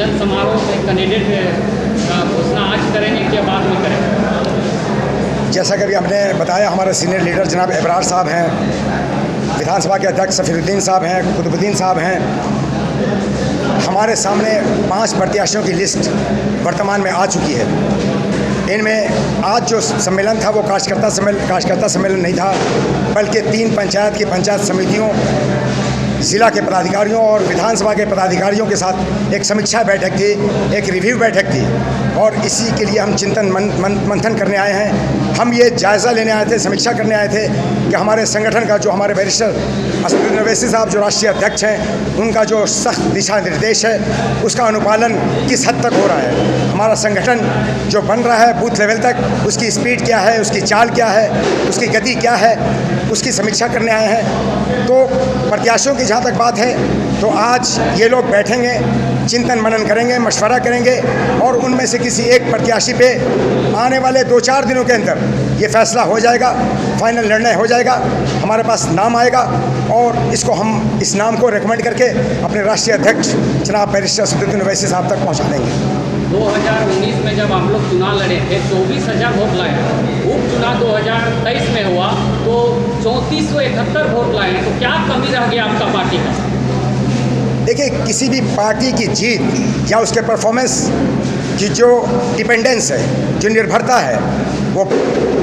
मिलन समारोह में कैंडिडेट का घोषणा आज करेंगे कि बाद में करेंगे? जैसा कि अभी हमने बताया, हमारे सीनियर लीडर जनाब एबरार साहब हैं, विधानसभा के अध्यक्ष सफीरुद्दीन साहब हैं, कुतुबुद्दीन साहब हैं। हमारे सामने 5 प्रत्याशियों की लिस्ट वर्तमान में आ चुकी है। इनमें आज जो सम्मेलन था वो कार्यकर्ता सम्मेलन नहीं था, बल्कि 3 पंचायत की पंचायत समितियों, ज़िला के पदाधिकारियों और विधानसभा के पदाधिकारियों के साथ एक समीक्षा बैठक थी, एक रिव्यू बैठक थी। और इसी के लिए हम चिंतन मंथन करने आए हैं। हम ये जायज़ा लेने आए थे, समीक्षा करने आए थे कि हमारे संगठन का जो हमारे बैरिस्टर असदुद्दीन ओवैसी साहब जो राष्ट्रीय अध्यक्ष हैं, उनका जो सख्त दिशा निर्देश है उसका अनुपालन किस हद तक हो रहा है। हमारा संगठन जो बन रहा है बूथ लेवल तक, उसकी स्पीड क्या है, उसकी चाल क्या है, उसकी गति क्या है, उसकी समीक्षा करने आए हैं। तो प्रत्याशियों की जहाँ तक बात है, तो आज ये लोग बैठेंगे, चिंतन मनन करेंगे, मशवरा करेंगे और उनमें से किसी एक प्रत्याशी पे आने वाले 2-4 दिनों के अंदर ये फैसला हो जाएगा, फाइनल निर्णय हो जाएगा, हमारे पास नाम आएगा और इसको हम इस नाम को रिकमेंड करके अपने राष्ट्रीय अध्यक्ष जनाब बैरिस्टर असदुद्दीन ओवैसी साहब तक पहुँचा देंगे। 2019 में जब हम लोग चुनाव लड़े थे 24,000 वोट लाए। उपचुनाव 2023 में हुआ तो 3471 वोट लाए। तो क्या कमी रह गया आपका पार्टी का? देखिए, किसी भी पार्टी की जीत या उसके परफॉर्मेंस की जो डिपेंडेंस है, जो निर्भरता है, वो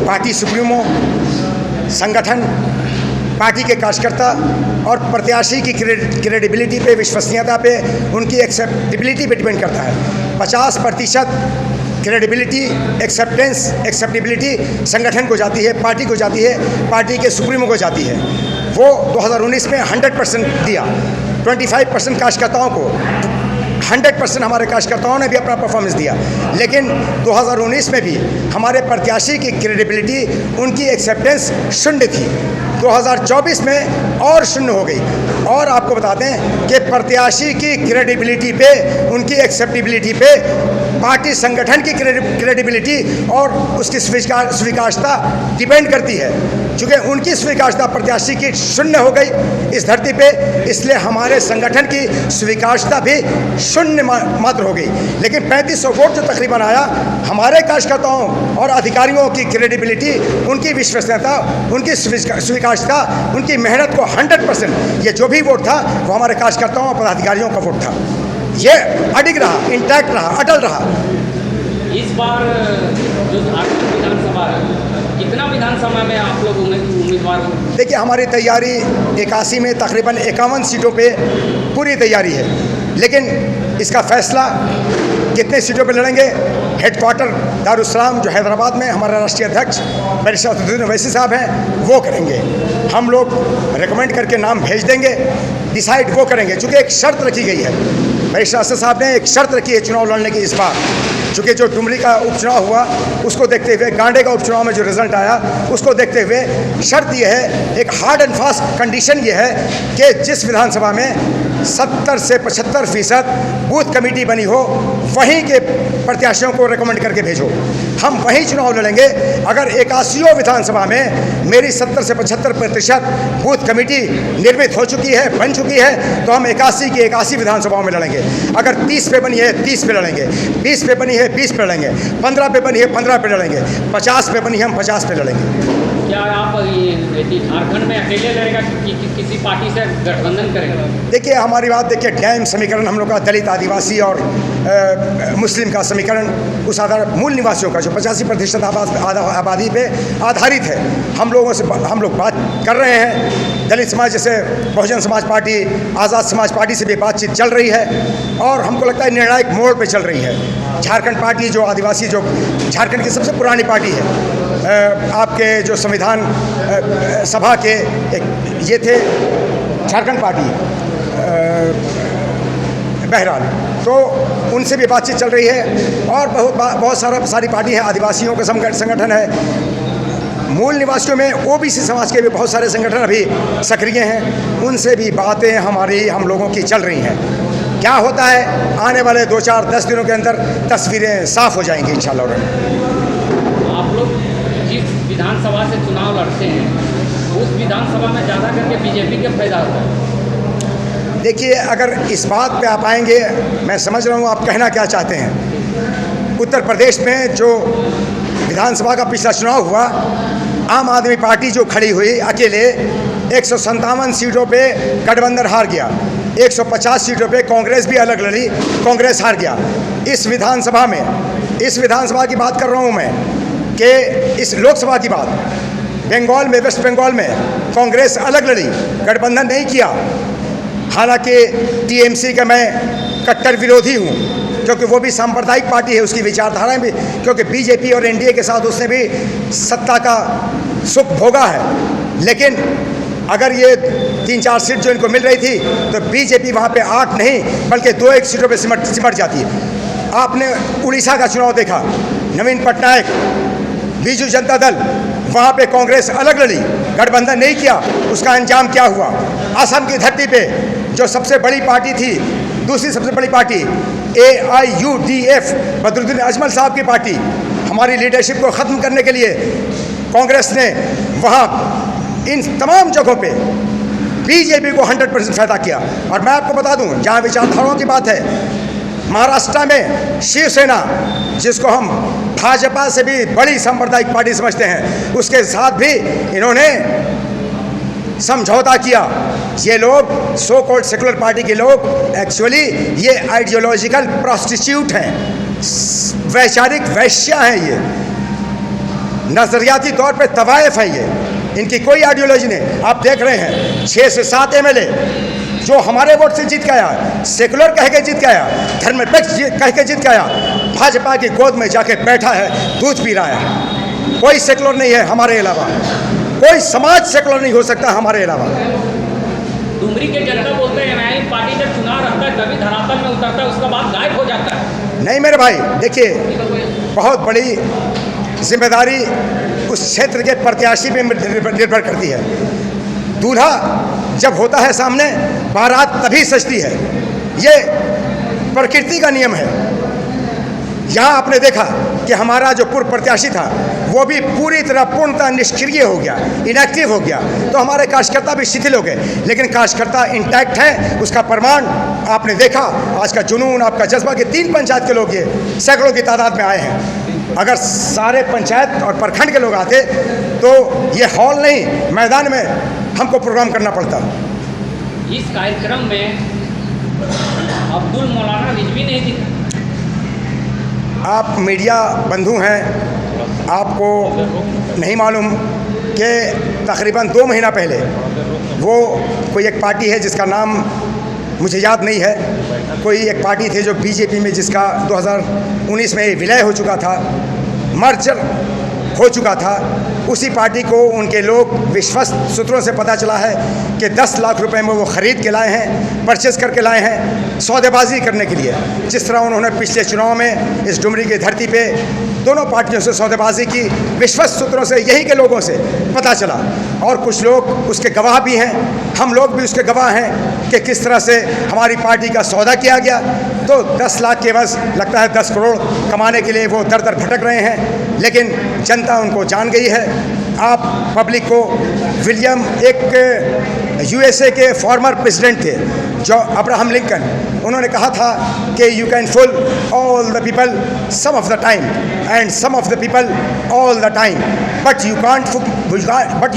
पार्टी सुप्रीमो, संगठन, पार्टी के कार्यकर्ता और प्रत्याशी की क्रेडिबिलिटी पे, विश्वसनीयता पे, उनकी एक्सेप्टेबिलिटी पे डिपेंड करता है। 50% क्रेडिबिलिटी, एक्सेप्टेबिलिटी संगठन को जाती है, पार्टी को जाती है, पार्टी के सुप्रीमो को जाती है। वो 2019 में 100% दिया। 25% कार्यकर्ताओं को, 100% हमारे कार्यकर्ताओं ने भी अपना परफॉर्मेंस दिया। लेकिन 2019 में भी हमारे प्रत्याशी की क्रेडिबिलिटी, उनकी एक्सेप्टेंस शून्य थी। 2024 में और शून्य हो गई। और आपको बताते हैं कि प्रत्याशी की क्रेडिबिलिटी पे, उनकी एक्सेप्टेबिलिटी पे पार्टी संगठन की क्रेडिबिलिटी और उसकी स्वीकार्यता डिपेंड करती है। चूँकि उनकी स्वीकार्यता प्रत्याशी की शून्य हो गई इस धरती पे, इसलिए हमारे संगठन की स्वीकार्यता भी शून्य मात्र हो गई। लेकिन 3500 वोट जो तकरीबन आया, हमारे कार्यकर्ताओं और अधिकारियों की क्रेडिबिलिटी, उनकी विश्वसनीयता, उनकी स्वीकार्यता, उनकी मेहनत को 100%, ये जो भी वोट था वो हमारे कार्यकर्ताओं और पदाधिकारियों का वोट था। ये अडिग रहा, इंटैक्ट रहा, अटल रहा। इस बार जो झारखंड विधानसभा है, कितना विधानसभा में आप लोग उम्मीदवार हो? देखिए, हमारी तैयारी 81 में तकरीबन 51 सीटों पे पूरी तैयारी है। लेकिन इसका फैसला कितने सीटों पे लड़ेंगे, हेडक्वार्टर दारुस्सलाम जो हैदराबाद में हमारा राष्ट्रीय अध्यक्ष बैरिस्टर असदुद्दीन ओवैसी साहब हैं, वो करेंगे। हम लोग रिकमेंड करके नाम भेज देंगे, डिसाइड वो करेंगे। चूँकि एक शर्त रखी गई है, बैरिस्टर असद साहब ने एक शर्त रखी है चुनाव लड़ने की इस बार। चूँकि जो डुमरी का उपचुनाव हुआ उसको देखते हुए, गांडे का उपचुनाव में जो रिजल्ट आया उसको देखते हुए शर्त यह है, एक हार्ड एंड फास्ट कंडीशन ये है कि जिस विधानसभा में 70 से 75% बूथ कमेटी बनी हो, वहीं के प्रत्याशियों को रिकमेंड करके भेजो। हम वहीं चुनाव लड़ेंगे। अगर 81 विधानसभा में मेरी 70 से 75% बूथ कमेटी निर्मित हो चुकी है, बन चुकी है, तो हम 81 की 81 विधानसभाओं में लड़ेंगे। अगर 30 पे बनी है 30 पे लड़ेंगे, 20 पे बनी है 20 पे लड़ेंगे, 15 पे बनी है 15 पे लड़ेंगे, 50 पे बनी है हम 50 पे लड़ेंगे। क्या आप ये झारखंड में अकेले लड़ेगा कि किसी पार्टी से गठबंधन करेंगे? देखिए, हमारी बात देखिए, डैम समीकरण हम लोग का दलित, आदिवासी और मुस्लिम का समीकरण, उस आधार मूल निवासियों का जो 85% आबादी पे आधारित है, हम लोग बात कर रहे हैं। दलित समाज जैसे बहुजन समाज पार्टी, आज़ाद समाज पार्टी से भी बातचीत चल रही है और हमको लगता है निर्णायक मोड़ पे चल रही है। झारखंड पार्टी जो आदिवासी, जो झारखंड की सबसे पुरानी पार्टी है, आपके जो संविधान सभा के एक ये थे, झारखंड पार्टी, बहरहाल, तो उनसे भी बातचीत चल रही है। और बहुत सारी पार्टी है, आदिवासियों का संगठन है, मूल निवासियों में ओबीसी समाज के भी बहुत सारे संगठन अभी सक्रिय हैं, उनसे भी बातें हम लोगों की चल रही हैं। क्या होता है, आने वाले 2-4-10 दिनों के अंदर तस्वीरें साफ हो जाएंगी इंशाल्लाह। आप लोग जिस विधानसभा से चुनाव लड़ते हैं, उस विधानसभा में ज़्यादा करके बीजेपी का फायदा होता है? देखिए, अगर इस बात पे आप आएंगे, मैं समझ रहा हूँ आप कहना क्या चाहते हैं। उत्तर प्रदेश में जो विधानसभा का पिछला चुनाव हुआ, आम आदमी पार्टी जो खड़ी हुई अकेले 157 सीटों पे गठबंधन हार गया, 150 सीटों पे कांग्रेस भी अलग लड़ी, कांग्रेस हार गया। इस विधानसभा में, इस विधानसभा की बात कर रहा हूँ मैं कि इस लोकसभा की बात, बंगाल में, वेस्ट बंगाल में कांग्रेस अलग लड़ी, गठबंधन नहीं किया। हालांकि टीएमसी का मैं कट्टर विरोधी हूँ, क्योंकि वो भी सांप्रदायिक पार्टी है, उसकी विचारधाराएं भी, क्योंकि बीजेपी और एनडीए के साथ उसने भी सत्ता का सुख भोगा है। लेकिन अगर ये 3-4 सीट जो इनको मिल रही थी तो बीजेपी वहाँ पे 8 नहीं बल्कि 2-1 सीटों पे सिमट जाती है। आपने उड़ीसा का चुनाव देखा, नवीन पटनायक, बीजू जनता दल, वहाँ पे कांग्रेस अलग लड़ी, गठबंधन नहीं किया, उसका अंजाम क्या हुआ। असम की धरती पे जो सबसे बड़ी पार्टी थी, दूसरी सबसे बड़ी पार्टी AIUDF, बदरुद्दीन अजमल साहब की पार्टी, हमारी लीडरशिप को ख़त्म करने के लिए कांग्रेस ने वहाँ इन तमाम जगहों पे बीजेपी को 100% फायदा किया। और मैं आपको बता दूं, जहाँ विचारधाराओं की बात है, महाराष्ट्र में शिवसेना, जिसको हम भाजपा से भी बड़ी सांप्रदायिक पार्टी समझते हैं, उसके साथ भी इन्होंने समझौता किया। ये लोग सो कॉल्ड सेकुलर पार्टी के लोग एक्चुअली ये आइडियोलॉजिकल प्रोस्टिट्यूट हैं, वैचारिक वैश्या हैं, ये नजरियाती तौर पे तवायफ हैं, ये इनकी कोई आइडियोलॉजी नहीं। आप देख रहे हैं 6 से 7 MLA जो हमारे वोट से जीत के आया, सेकुलर कह के जीत के आया, धर्मनिरपेक्ष कह के जीत के आया, भाजपा की गोद में जाके बैठा है, दूध पी रहा है। कोई सेकुलर नहीं है हमारे अलावा, कोई समाज सेकुलर नहीं हो सकता हमारे अलावा। डुमरी के जनता बोलते हैं एमआईएम पार्टी जब चुनाव रहता है तभी धरातल में उतरता है, उसके बाद गायब हो जाता है। नहीं मेरे भाई, देखिए, बहुत बड़ी जिम्मेदारी उस क्षेत्र के प्रत्याशी पे निर्भर करती है। दूल्हा जब होता है सामने, बारात तभी सजती है, ये प्रकृति का नियम है। यहाँ आपने देखा कि हमारा जो पूर्व प्रत्याशी था वो भी पूरी तरह पूर्णतः निष्क्रिय हो गया, इनएक्टिव हो गया, तो हमारे कार्यकर्ता भी शिथिल हो गए। लेकिन कार्यकर्ता इंटैक्ट है, उसका प्रमाण आपने देखा। आज का जुनून, आपका जज्बा, कि 3 पंचायत के लोग ये सैकड़ों की तादाद में आए हैं। अगर सारे पंचायत और प्रखंड के लोग आते तो ये हॉल नहीं, मैदान में हमको प्रोग्राम करना पड़ता। इस कार्यक्रम में अब्दुल मौलाना रिजवी नहीं दिखा। आप मीडिया बंधु हैं, आपको नहीं मालूम कि तकरीबन 2 महीना पहले वो कोई एक पार्टी है जिसका नाम मुझे याद नहीं है, कोई एक पार्टी थी जो बीजेपी में, जिसका 2019 में विलय हो चुका था, मर्जर हो चुका था। उसी पार्टी को उनके लोग, विश्वस्त सूत्रों से पता चला है कि 10 लाख रुपए में वो ख़रीद के लाए हैं, परचेज़ करके लाए हैं, सौदेबाजी करने के लिए। जिस तरह उन्होंने पिछले चुनाव में इस डुमरी की धरती पे दोनों पार्टियों से सौदेबाजी की, विश्वस्त सूत्रों से, यहीं के लोगों से पता चला। और कुछ लोग उसके गवाह भी हैं, हम लोग भी उसके गवाह हैं कि किस तरह से हमारी पार्टी का सौदा किया गया। तो 10 लाख के बस लगता है 10 करोड़ कमाने के लिए वो दर दर भटक रहे हैं, लेकिन जनता उनको जान गई है। आप पब्लिक को, विलियम एक USA के फॉर्मर प्रेसिडेंट थे जो अब्राहम लिंकन, उन्होंने कहा था कि you can fool all the people some of the time and some of the people all the time, but you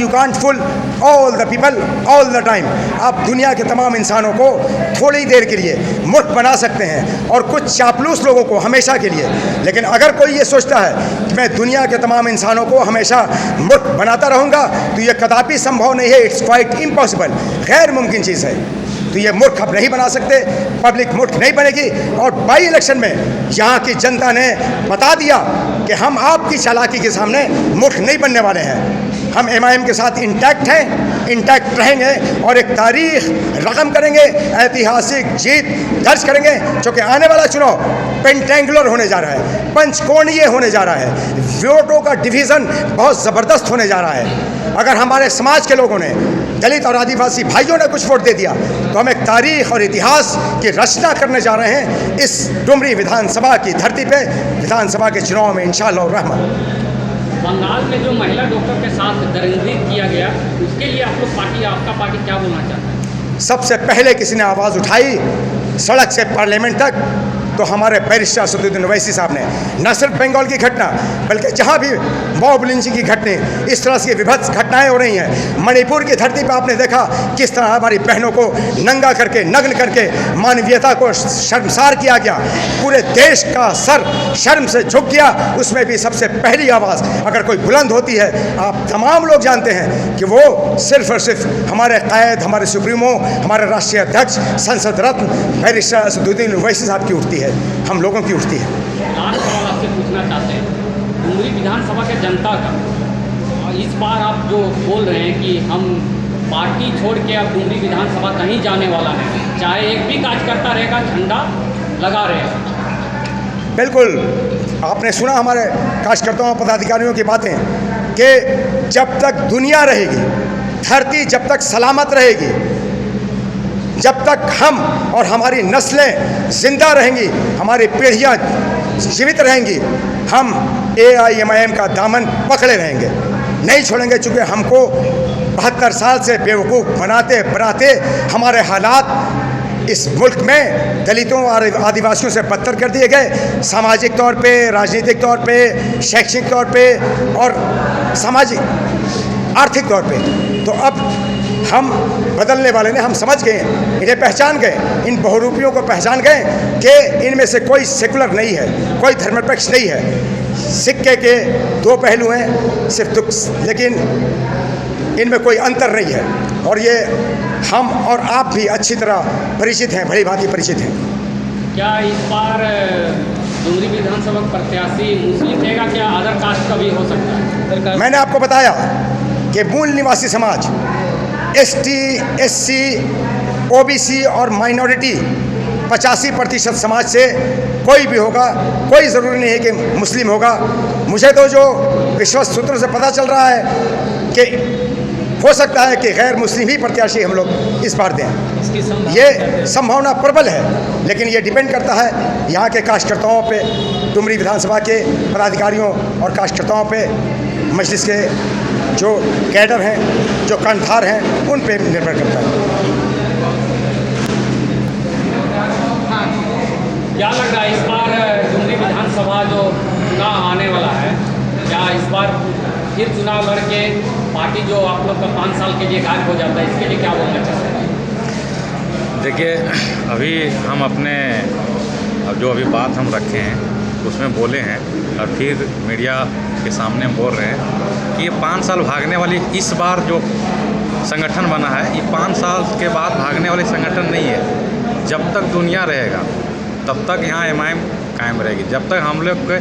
can't fool all the people all the time. आप दुनिया के तमाम इंसानों को थोड़ी देर के लिए मूर्ख बना सकते हैं और कुछ चापलूस लोगों को हमेशा के लिए। लेकिन अगर कोई ये सोचता है कि मैं दुनिया के तमाम इंसानों को हमेशा मूर्ख बनाता रहूँगा, तो ये कदापि संभव नहीं है। इट्स क्वाइट इम्पॉसिबल, गैर मुमकिन चीज़ है। तो ये मूर्ख आप नहीं बना सकते, पब्लिक मूर्ख नहीं बनेगी। और बाई इलेक्शन में यहाँ की जनता ने बता दिया कि हम आपकी चालाकी के सामने मूर्ख नहीं बनने वाले हैं। हम MIM के साथ इंटैक्ट हैं, इंटैक्ट रहेंगे और एक तारीख रकम करेंगे, ऐतिहासिक जीत दर्ज करेंगे, जो कि आने वाला चुनाव पेंटेंगुलर होने जा रहा है, पंचकोणीय होने जा रहा है, वोटों का डिवीज़न बहुत ज़बरदस्त होने जा रहा है। अगर हमारे समाज के लोगों ने, दलित और आदिवासी भाइयों ने कुछ वोट दे दिया, तो हम एक तारीख और इतिहास की रचना करने जा रहे हैं इस डुमरी विधानसभा की धरती पे, विधानसभा के चुनाव में इंशाअल्लाह रहमान। बंगाल में जो महिला डॉक्टर के साथ दरिंदगी किया गया, उसके लिए आप लोग पार्टी, आपका पार्टी क्या बोलना चाहता है? सबसे पहले किसी ने आवाज़ उठाई सड़क से पार्लियामेंट तक, तो हमारे बैरिस्टर असदुद्दीन ओवैसी साहब ने, न सिर्फ बंगाल की घटना बल्कि जहाँ भी मॉब लिंचिंग की घटना, इस तरह की विभत्स घटनाएं हो रही हैं। मणिपुर की धरती पर आपने देखा किस तरह हमारी बहनों को नंगा करके, नग्न करके मानवीयता को शर्मसार किया गया। पूरे देश का सर शर्म से झुक गया। उसमें भी सबसे पहली आवाज़ अगर कोई बुलंद होती है, आप तमाम लोग जानते हैं कि वो सिर्फ और सिर्फ हमारे कायद, हमारे सुप्रीमो, हमारे राष्ट्रीय अध्यक्ष, संसद रत्न बैरिस्टर असदुद्दीन ओवैसी साहब की उठती है, हम लोगों की उठती है। लास्ट सवाल आपसे पूछना चाहते हैं, डुमरी विधानसभा के जनता का इस बार आप जो बोल रहे हैं कि हम पार्टी छोड़ के अब डुमरी विधानसभा कहीं जाने वाला नहीं, चाहे एक भी कार्यकर्ता रहेगा झंडा लगा रहेगा। बिल्कुल, आपने सुना हमारे कार्यकर्ताओं पदाधिकारियों की बातें कि जब तक दुनिया रहेगी, धरती जब तक सलामत रहेगी, जब तक हम और हमारी नस्लें जिंदा रहेंगी, हमारी पीढ़ियाँ जीवित रहेंगी, हम AIMIM का दामन पकड़े रहेंगे, नहीं छोड़ेंगे। चूँकि हमको 72 साल से बेवकूफ़ बनाते बनाते हमारे हालात इस मुल्क में दलितों और आदिवासियों से बदतर कर दिए गए, सामाजिक तौर पे, राजनीतिक तौर पे, शैक्षणिक तौर पे और सामाजिक आर्थिक तौर पे। तो अब हम बदलने वाले ने, हम समझ गए, इन्हें पहचान गए, इन बहुरूपियों को पहचान गए कि इनमें से कोई सेकुलर नहीं है, कोई धर्मनिरपेक्ष नहीं है। सिक्के के दो पहलू हैं सिर्फ दुख, लेकिन इनमें कोई अंतर नहीं है। और ये हम और आप भी अच्छी तरह परिचित हैं, भली भांति परिचित हैं। क्या इस बार डुमरी विधानसभा प्रत्याशी मुस्लिम रहेगा, क्या अदर कास्ट का भी हो सकता है? मैंने आपको बताया कि मूल निवासी समाज, ST, SC, OBC और माइनॉरिटी 85% समाज से कोई भी होगा, कोई ज़रूरी नहीं है कि मुस्लिम होगा। मुझे तो जो विश्वस्त सूत्रों से पता चल रहा है कि हो सकता है कि गैर मुस्लिम ही प्रत्याशी हम लोग इस बार दें। ये संभावना प्रबल है, लेकिन ये डिपेंड करता है यहाँ के कार्यकर्ताओं पे, डुमरी विधानसभा के पदाधिकारियों और कार्यकर्ताओं पे, मजलिस के जो कैडर हैं, जो कर्णधार हैं, उन पे निर्भर करता है। क्या लग रहा है इस बार डुमरी विधानसभा जो चुनाव आने वाला है, क्या इस बार फिर चुनाव लड़के पार्टी जो आप लोग का 5 साल के लिए गायब हो जाता है, इसके लिए क्या बोलना चाहते हैं? देखिए, अभी हम अपने जो अभी बात हम रखे हैं उसमें बोले हैं और फिर मीडिया के सामने बोल रहे हैं कि ये 5 साल भागने वाली, इस बार जो संगठन बना है ये 5 साल के बाद भागने वाली संगठन नहीं है। जब तक दुनिया रहेगा तब तक यहाँ MIM कायम रहेगी। जब तक हम लोग के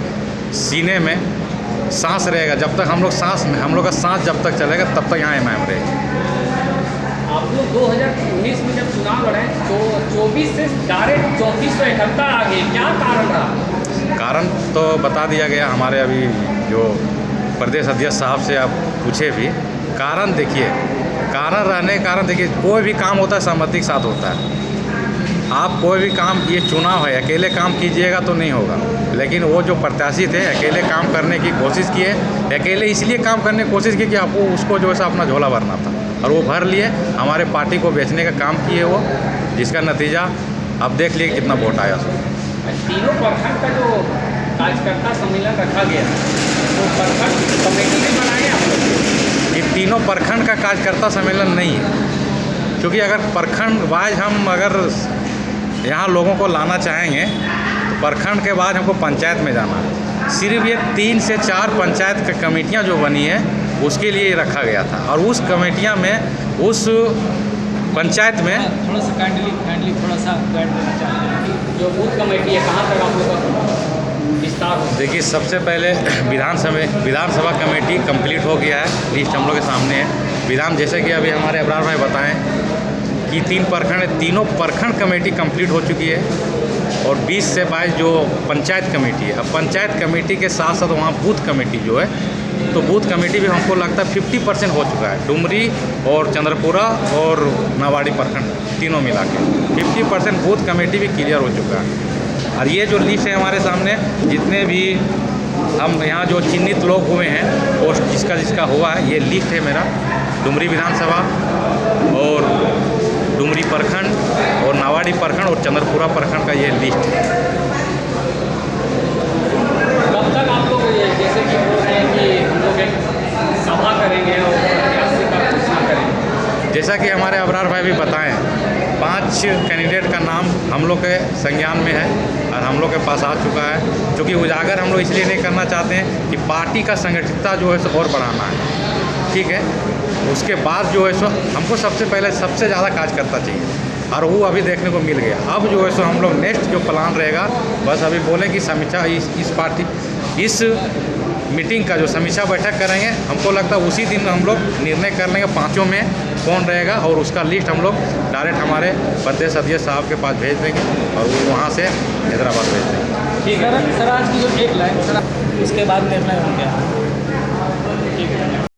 सीने में सांस रहेगा, जब तक हम लोग का सांस जब तक चलेगा तब तक यहाँ MIM रहेगी। आप लोग 2019 में जब चुनाव लड़े तो 24 से डायरेक्ट 3471 आ गए, क्या कारण रहा? कारण तो बता दिया गया हमारे अभी जो प्रदेश अध्यक्ष साहब से आप पूछे भी। कारण देखिए, कारण रहने के कारण देखिए, कोई भी काम होता है सहमति के साथ होता है। आप कोई भी काम, ये चुनाव है, अकेले काम कीजिएगा तो नहीं होगा। लेकिन वो जो प्रत्याशी थे अकेले काम करने की कोशिश किए, अकेले इसलिए काम करने की कोशिश की कि आपको उसको जो है अपना झोला भरना था, और वो भर लिए। हमारे पार्टी को बेचने का काम किए वो, जिसका नतीजा अब देख लिए कितना वोट आया। तीनों प्रखंड का जो कार्यकर्ता सम्मेलन रखा गया तो प्रखंड कमेटी ने बनाए आप लोग? ये तीनों प्रखंड का कार्यकर्ता सम्मेलन नहीं है, क्योंकि अगर प्रखंड वाइज हम अगर यहाँ लोगों को लाना चाहेंगे तो प्रखंड के बाद हमको पंचायत में जाना है। सिर्फ ये 3 से 4 पंचायत की कमेटियाँ जो बनी है उसके लिए रखा गया था, और उस कमेटियाँ में, उस पंचायत में थोड़ा सा काइंडली थोड़ा सा गाइड देना चाहते हैं। जो बूथ कमेटी है कहाँ तक आप लोग का विस्तार हो? देखिए, सबसे पहले विधानसभा कमेटी कंप्लीट हो गया है, लिस्ट हम लोग के सामने है। जैसे कि अभी हमारे अबरार भाई बताएं कि 3 प्रखंड, तीनों प्रखंड कमेटी कंप्लीट हो चुकी है, और 20 से 22 जो पंचायत कमेटी है। अब पंचायत कमेटी के साथ साथ वहाँ बूथ कमेटी जो है, तो बूथ कमेटी भी हमको लगता है 50% हो चुका है। डुमरी और चंद्रपुरा और नावाड़ी प्रखंड तीनों मिला के 50% बूथ कमेटी भी क्लियर हो चुका है। और ये जो लिस्ट है हमारे सामने, जितने भी हम यहाँ जो चिन्हित लोग हुए हैं और जिसका हुआ है, ये लिस्ट है मेरा। डुमरी विधानसभा और डुमरी प्रखंड और नावाडी प्रखंड और चंद्रपुरा प्रखंड का ये लिस्ट है। कब तक आप लोग जैसे कि बोल रहे हैं कि हम लोग एक सभा करेंगे और प्रत्याशी का घोषणा करेंगे? जैसा कि हमारे अबरार भाई भी बताएं, 5 कैंडिडेट का नाम हम लोग के संज्ञान में है और हम लोग के पास आ चुका है, क्योंकि उजागर हम लोग इसलिए नहीं करना चाहते हैं कि पार्टी का संगठितता जो है सो और बढ़ाना है, ठीक है। उसके बाद जो है सो हमको सबसे पहले सबसे ज़्यादा कार्यकर्ता चाहिए और वो अभी देखने को मिल गया। अब जो है सो हम लोग नेक्स्ट जो प्लान रहेगा, बस अभी बोले कि समीक्षा इस मीटिंग का जो समीक्षा बैठक करेंगे, हमको लगता है उसी दिन हम लोग निर्णय कर लेंगे 5 में कौन रहेगा और उसका लिस्ट हम लोग डायरेक्ट हमारे प्रदेश अध्यक्ष साहब के पास भेज देंगे और वो वहाँ से हैदराबाद भेज देंगे। ठीक है सर, आज की जो एक लाइन सर, इसके बाद निर्णय हो गया।